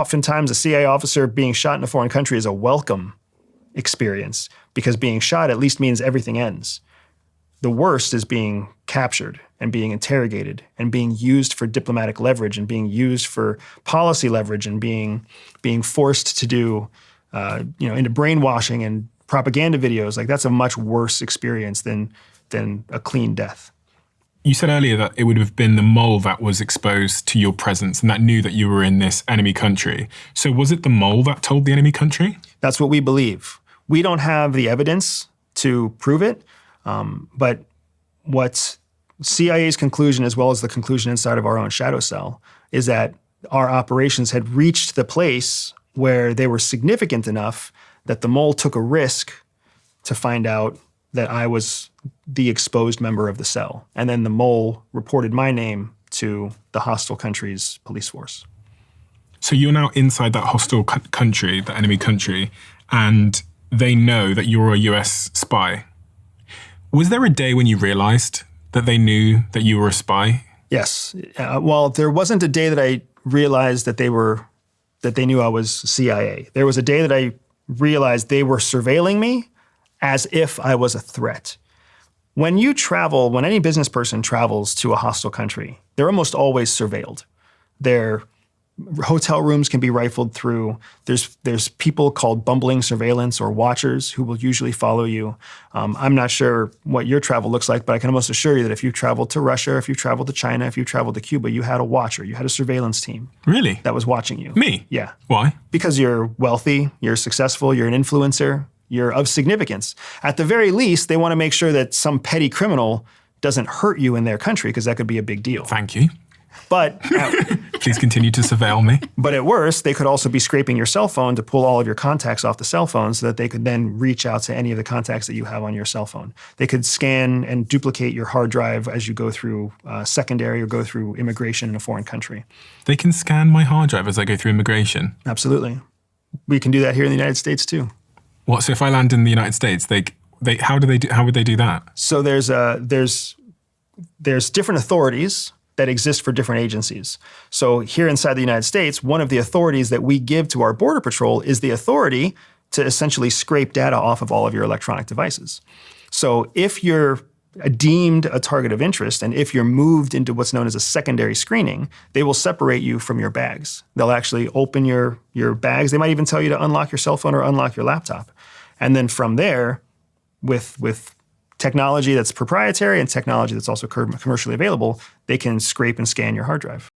Oftentimes, a CIA officer being shot in a foreign country is a welcome experience because being shot at least means everything ends. The worst is being captured and being interrogated and being used for diplomatic leverage and being used for policy leverage and being forced to do, into brainwashing and propaganda videos. Like, that's a much worse experience than a clean death. You said earlier that it would have been the mole that was exposed to your presence and that knew that you were in this enemy country. So was it the mole that told the enemy country? That's what we believe. We don't have the evidence to prove it, but what CIA's conclusion, as well as the conclusion inside of our own shadow cell, is that our operations had reached the place where they were significant enough that the mole took a risk to find out that I was the exposed member of the cell. And then the mole reported my name to the hostile country's police force. So you're now inside that hostile country, the enemy country, and they know that you're a US spy. Was there a day when you realized that they knew that you were a spy? Yes. Well, there wasn't a day that I realized that they knew I was CIA. There was a day that I realized they were surveilling me as if I was a threat. When any business person travels to a hostile country, they're almost always surveilled. Their hotel rooms can be rifled through. There's people called bumbling surveillance or watchers who will usually follow you. I'm not sure what your travel looks like, but I can almost assure you that if you traveled to Russia, if you traveled to China, if you traveled to Cuba, you had a watcher, you had a surveillance team. Really? That was watching you. Me? Yeah. Why? Because you're wealthy, you're successful, you're an influencer, you're of significance. At the very least, they want to make sure that some petty criminal doesn't hurt you in their country, because that could be a big deal. Thank you. But please continue to surveil me. But at worst, they could also be scraping your cell phone to pull all of your contacts off the cell phone so that they could then reach out to any of the contacts that you have on your cell phone. They could scan and duplicate your hard drive as you go through secondary or go through immigration in a foreign country. They can scan my hard drive as I go through immigration? Absolutely. We can do that here in the United States too. What? So if I land in the United States, how would they do that? So there's different authorities that exist for different agencies. So here inside the United States, one of the authorities that we give to our Border Patrol is the authority to essentially scrape data off of all of your electronic devices. So if you're deemed a target of interest and if you're moved into what's known as a secondary screening, they will separate you from your bags. They'll actually open your bags. They might even tell you to unlock your cell phone or unlock your laptop. And then from there, with technology that's proprietary and technology that's also commercially available, they can scrape and scan your hard drive.